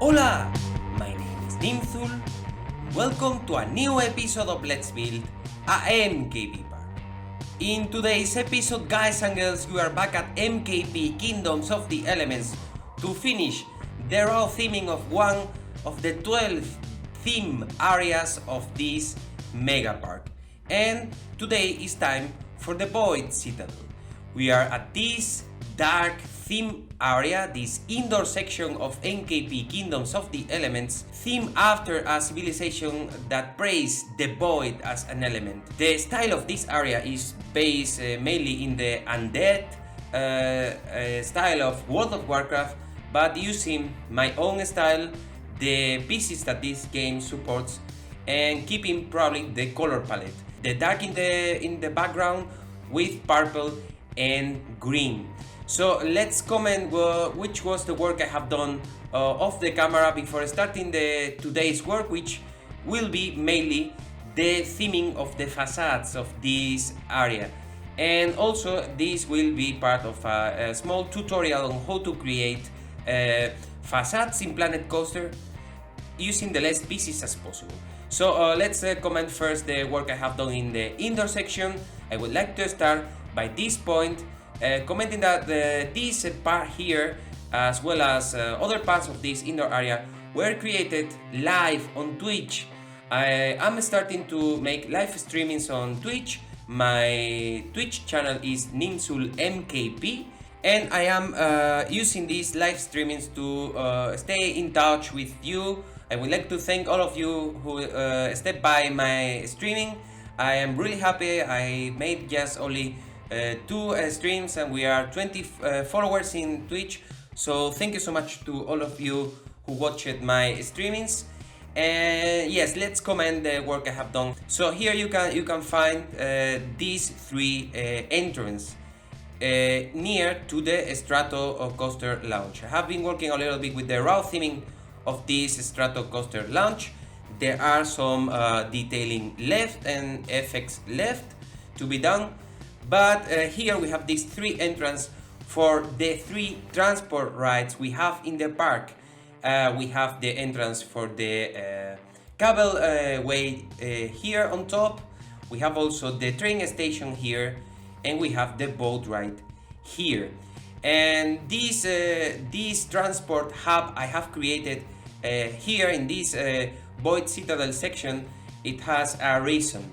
Hola, my name is Nimthul. Welcome to a new episode of Let's Build a MKP Park. In today's episode, guys and girls, we are back at MKP Kingdoms of the Elements to finish the raw theming of one of the 12 theme areas of this mega park. And today is time for the Void Citadel. We are at this dark theme area, this indoor section of MKP Kingdoms of the Elements, themed after a civilization that praised the void as an element. The style of this area is based mainly in the undead style of World of Warcraft, but using my own style, the pieces that this game supports, and keeping probably the color palette. The dark in the background with purple and green. So let's comment which was the work I have done off the camera before starting today's work, which will be mainly the theming of the facades of this area. And also this will be part of a small tutorial on how to create facades in Planet Coaster using the less pieces as possible. So let's comment first the work I have done in the indoor section. I would like to start by this point, commenting that this part here, as well as other parts of this indoor area, were created live on Twitch. I am starting to make live streamings on Twitch. My Twitch channel is Nimthul MKP, and I am using these live streamings to stay in touch with you. I would like to thank all of you who stepped by my streaming. I am really happy. I made just only 2 streams and we are 20 followers in Twitch. So thank you so much to all of you who watched my streamings. And yes, let's comment the work I have done. So here you can find these 3 entrances near to the Strato Coaster Lounge. I have been working a little bit with the raw theming of this Strato Coaster Lounge. There are some detailing left and effects left to be done, but here we have these 3 entrances for the 3 transport rides we have in the park. We have the entrance for the cable way here on top. We have also the train station here, and we have the boat ride here. And this transport hub I have created here in this Void Citadel section. It has a reason.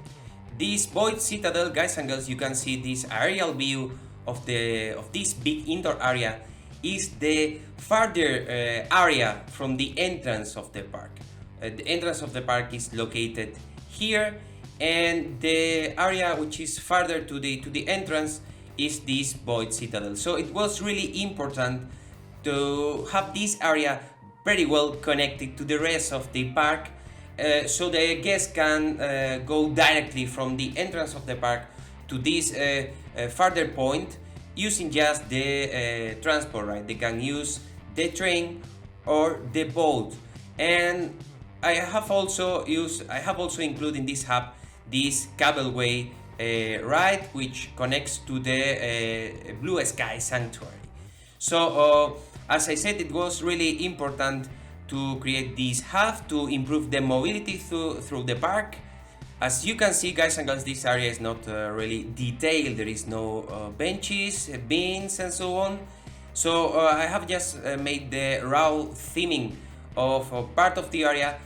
This Void Citadel, guys and girls, you can see this aerial view of this big indoor area is the farther area from the entrance of the park. The entrance of the park is located here, and the area which is farther to the entrance is this Void Citadel. So it was really important to have this area very well connected to the rest of the park, so the guests can go directly from the entrance of the park to this farther point using just the transport ride. They can use the train or the boat. And I have also included in this hub this cableway ride, which connects to the Blue Sky Sanctuary. So as I said, it was really important to create this hub to improve the mobility through the park. As you can see, guys and girls, this area is not really detailed. There is no benches, bins, and so on. So I have just made the raw theming of part of the area.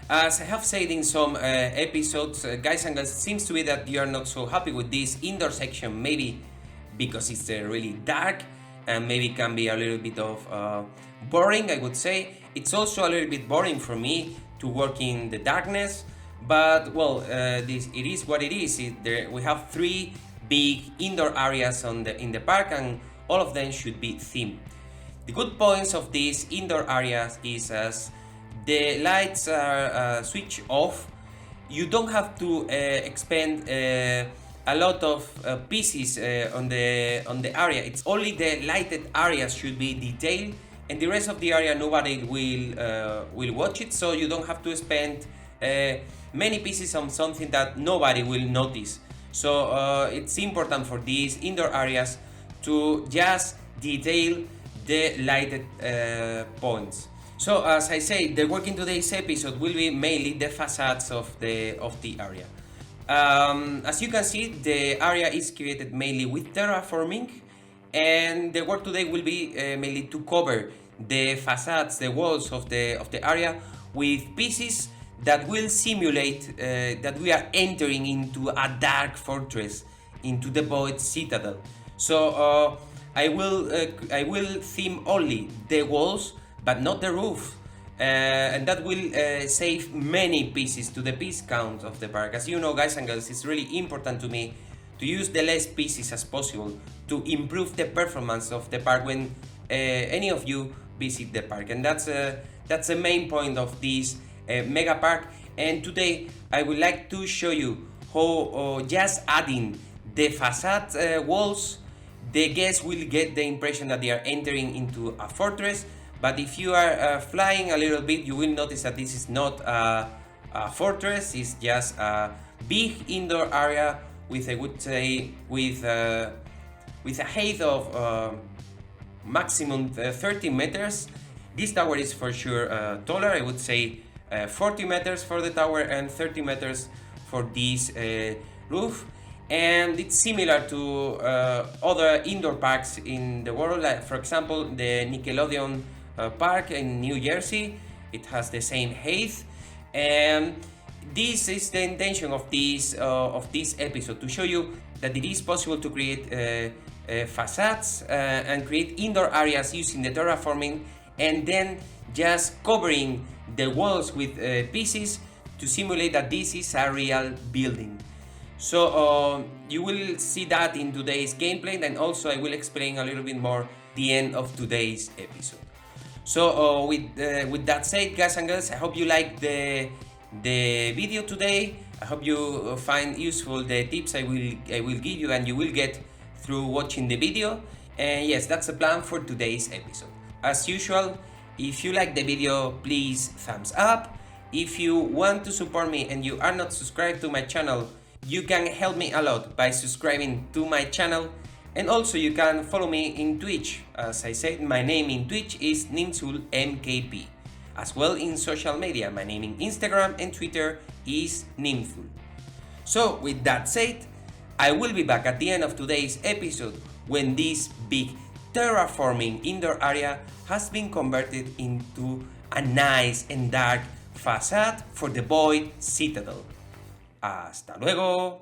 As I have said in some episodes, guys and girls, it seems to be that you are not so happy with this indoor section, maybe because it's really dark and maybe can be a little bit of boring, I would say. It's also a little bit boring for me to work in the darkness, but well, it is what it is. We have 3 big indoor areas in the park, and all of them should be themed. The good points of these indoor areas is as the lights are switched off, you don't have to expend a lot of pieces on the area. It's only the lighted areas should be detailed, and the rest of the area nobody will watch it, so you don't have to spend many pieces on something that nobody will notice. So it's important for these indoor areas to just detail the lighted points. So as I say, the work in today's episode will be mainly the facades of the area. As you can see, the area is created mainly with terraforming, and the work today will be mainly to cover the facades, the walls of the area with pieces that will simulate that we are entering into a dark fortress, into the Void Citadel. So I will theme only the walls, but not the roof. And that will save many pieces to the piece count of the park. As you know, guys and girls, it's really important to me to use the less pieces as possible to improve the performance of the park when any of you visit the park. And that's the main point of this mega park. And today I would like to show you how just adding the facade walls, the guests will get the impression that they are entering into a fortress. But if you are flying a little bit, you will notice that this is not a fortress. It's just a big indoor area with, I would say, with a height of maximum 30 meters. This tower is for sure taller. I would say 40 meters for the tower and 30 meters for this roof. And it's similar to other indoor parks in the world, like for example the Nickelodeon park in New Jersey. It has the same height, and this is the intention of this episode, to show you that it is possible to create facades and create indoor areas using the terraforming, and then just covering the walls with pieces to simulate that this is a real building. So you will see that in today's gameplay, and also I will explain a little bit more at the end of today's episode. So with that said, guys and girls, I hope you like the video today. I hope you find useful the tips I will give you and you will get through watching the video. And yes, that's the plan for today's episode. As usual, if you like the video, please thumbs up. If you want to support me and you are not subscribed to my channel, you can help me a lot by subscribing to my channel, and also you can follow me in Twitch. As I said, my name in Twitch is Nimsul MKP. As well in social media, my name in Instagram and Twitter is Nimsul. So with that said, I will be back at the end of today's episode when this big terraforming indoor area has been converted into a nice and dark facade for the Void Citadel. ¡Hasta luego!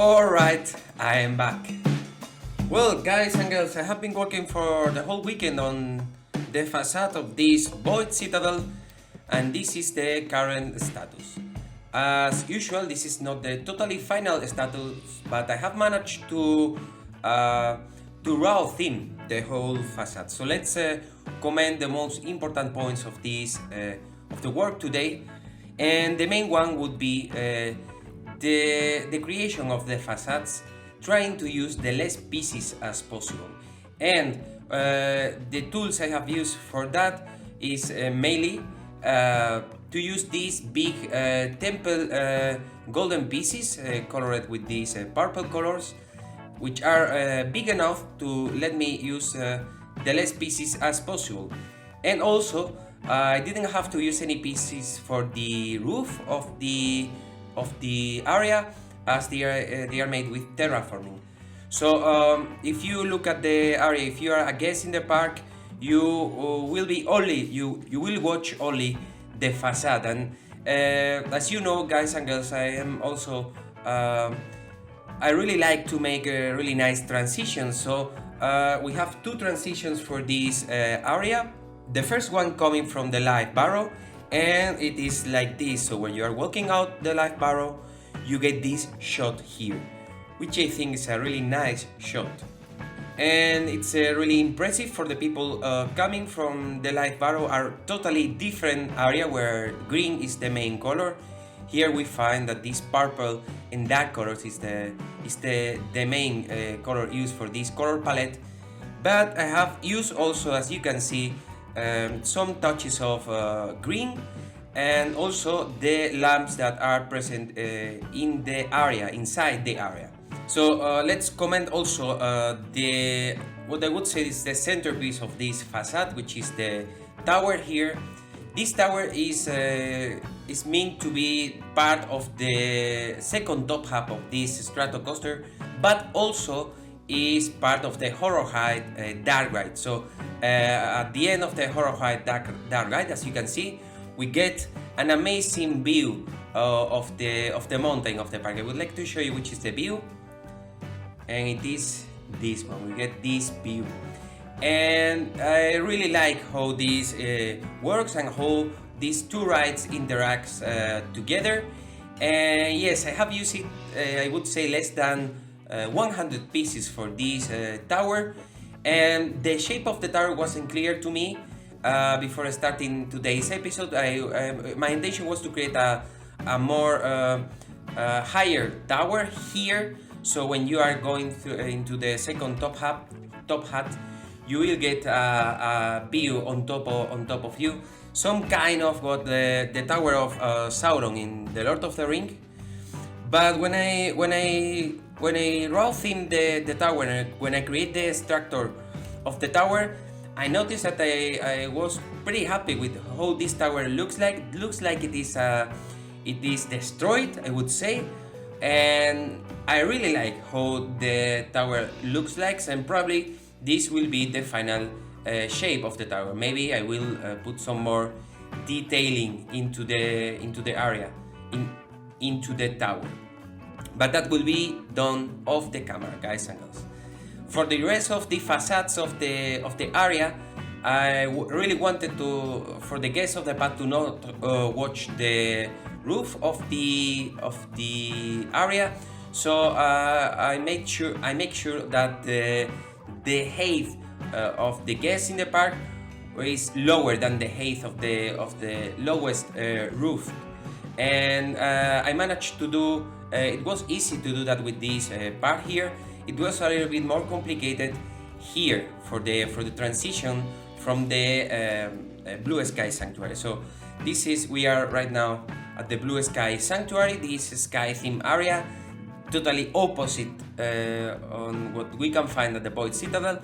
Alright, I am back. Well, guys and girls, I have been working for the whole weekend on the facade of this Void Citadel, and this is the current status. As usual, this is not the totally final status, but I have managed to raw thin the whole facade. So let's comment the most important points of this of the work today, and the main one would be the creation of the facades, trying to use the less pieces as possible. And the tools I have used for that is mainly to use these big temple golden pieces colored with these purple colors, which are big enough to let me use the less pieces as possible. And also I didn't have to use any pieces for the roof of the area, as they are made with terraforming. So if you look at the area, if you are a guest in the park, you will watch only the facade. And as you know, guys and girls, I am also I really like to make a really nice transition. So we have two transitions for this area. The first one coming from the live barrow, and it is like this. So when you are walking out the live barrow, you get this shot here, which I think is a really nice shot. And it's really impressive for the people coming from the live barrow, are totally different area where green is the main color. Here we find that this purple and dark colors is the main color used for this color palette. But I have used also, as you can see, some touches of green, and also the lamps that are present in the area, inside the area. So let's comment also what I would say is the centerpiece of this facade, which is the tower here. This tower is meant to be part of the second top half of this Stratocoaster, but also is part of the Horror Height dark ride. So at the end of the Horror Height dark ride, as you can see, we get an amazing view of the mountain of the park. I would like to show you which is the view, and it is this one. We get this view, and I really like how this works and how these two rides interacts together. And yes, I have used it, I would say less than 100 pieces for this tower, and the shape of the tower wasn't clear to me before starting today's episode. My intention was to create a more higher tower here, so when you are going into the second top hat, you will get a view on top of you, some kind of what the tower of Sauron in the Lord of the Ring. But when I raw thin the tower, when I create the structure of the tower, I noticed that I was pretty happy with how this tower looks like. It looks like it is destroyed, I would say, and I really like how the tower looks like. And probably this will be the final shape of the tower. Maybe I will put some more detailing into the area, into the tower, but that will be done off the camera, guys and girls. For the rest of the facades of the area, I really wanted for the guests of the park to not watch the roof of the area. So I make sure that the height of the guests in the park is lower than the height of the lowest roof. And I managed to do. It was easy to do that with this part here. It was a little bit more complicated here for the transition from the Blue Sky Sanctuary. So we are right now at the Blue Sky Sanctuary, this sky theme area, totally opposite on what we can find at the Void Citadel.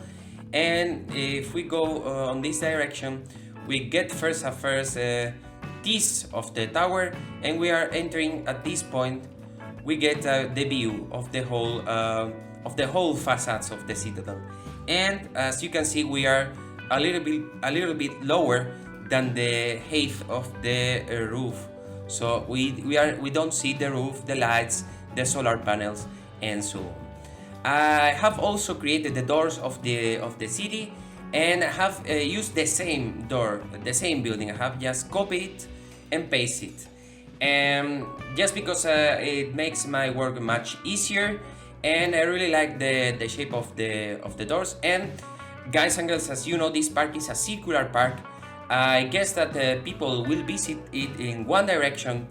And if we go on this direction, we get first piece of the tower, and we are entering at this point. We get the view of the whole facades of the citadel, and as you can see, we are a little bit lower than the height of the roof. So we don't see the roof, the lights, the solar panels, and so on. I have also created the doors of the city, and I have used the same door, the same building. I have just copied it and paste it, and just because it makes my work much easier, and I really like the shape of the doors. And guys and girls, as you know, this park is a circular park. I guess that people will visit it in one direction,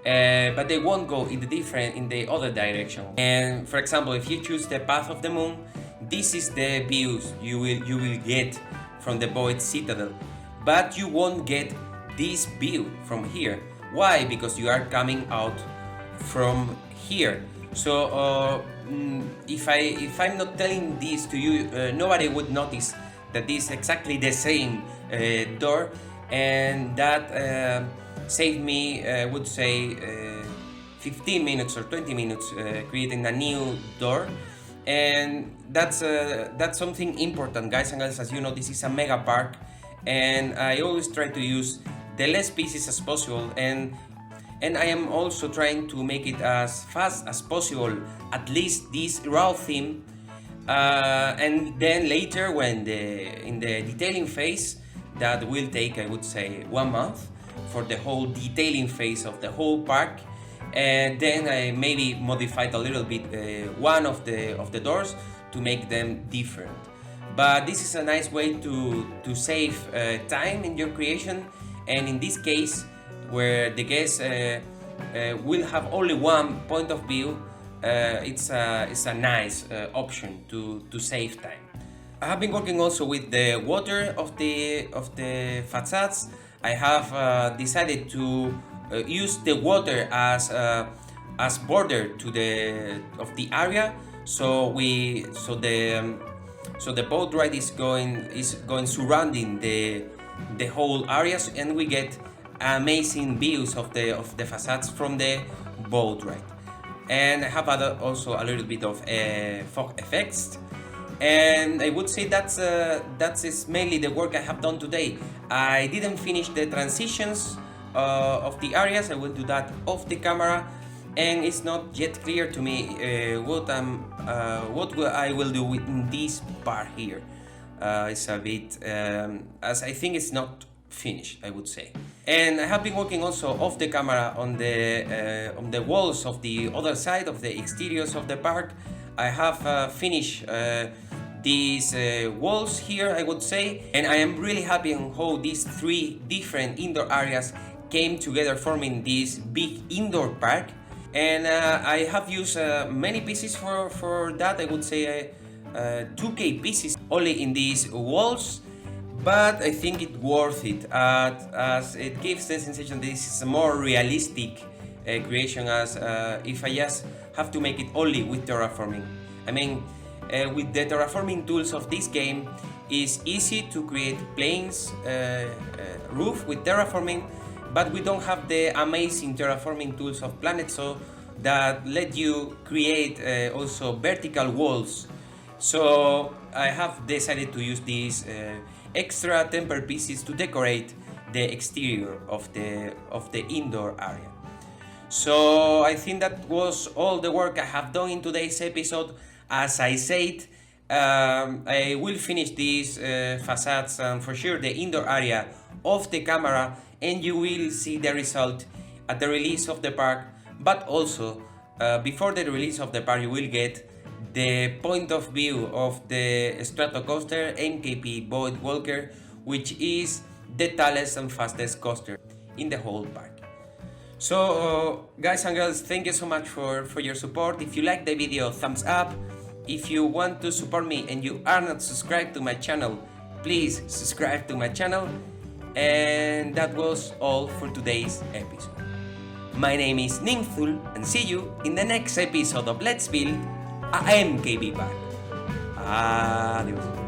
but they won't go in the other direction. And for example, if you choose the path of the moon, this is the views you will get from the Void Citadel, but you won't get this view from here. Why? Because you are coming out from here. So if I'm not telling this to you, nobody would notice that this is exactly the same door, and that saved me, I would say, 15 minutes or 20 minutes creating a new door. And that's something important, guys and girls. As you know, this is a mega park, and I always try to use the less pieces as possible, and I am also trying to make it as fast as possible, at least this raw theme. And then later, when in the detailing phase, that will take, I would say, 1 month for the whole detailing phase of the whole park. And then I maybe modified a little bit one of the doors to make them different. But this is a nice way to save time in your creation, and in this case, where the guests will have only one point of view, it's a nice option to save time. I have been working also with the water of the facades. I have decided to use the water as border to the area. So the boat ride is going surrounding the whole areas, and we get amazing views of the facades from the boat ride. And I have also a little bit of fog effects. And I would say that is mainly the work I have done today. I didn't finish the transitions of the areas. I will do that off the camera, and it's not yet clear to me what I will do in this part here. It's a bit, as I think it's not finished, I would say. And I have been working also off the camera on the walls of the other side of the exteriors of the park. I have finished these walls here, I would say, and I am really happy on how these three different indoor areas came together, forming this big indoor park. And I have used many pieces for that. I would say 2K pieces only in these walls, but I think it's worth it, as it gives the sensation that this is a more realistic creation, as if I just have to make it only with terraforming. I mean, with the terraforming tools of this game, it's easy to create planes, roof with terraforming, but we don't have the amazing terraforming tools of Planet so that let you create also vertical walls. So I have decided to use these extra temper pieces to decorate the exterior of the indoor area. So I think that was all the work I have done in today's episode. As I said, I will finish these facades and for sure the indoor area off the camera, and you will see the result at the release of the park. But also, before the release of the park, you will get the point of view of the Stratocoaster MKP Void Walker, which is the tallest and fastest coaster in the whole park. So guys and girls, thank you so much for your support. If you like the video, thumbs up. If you want to support me and you are not subscribed to my channel, please subscribe to my channel. And that was all for today's episode. My name is Nimthul, and see you in the next episode of Let's Build a MKP Park. Adios.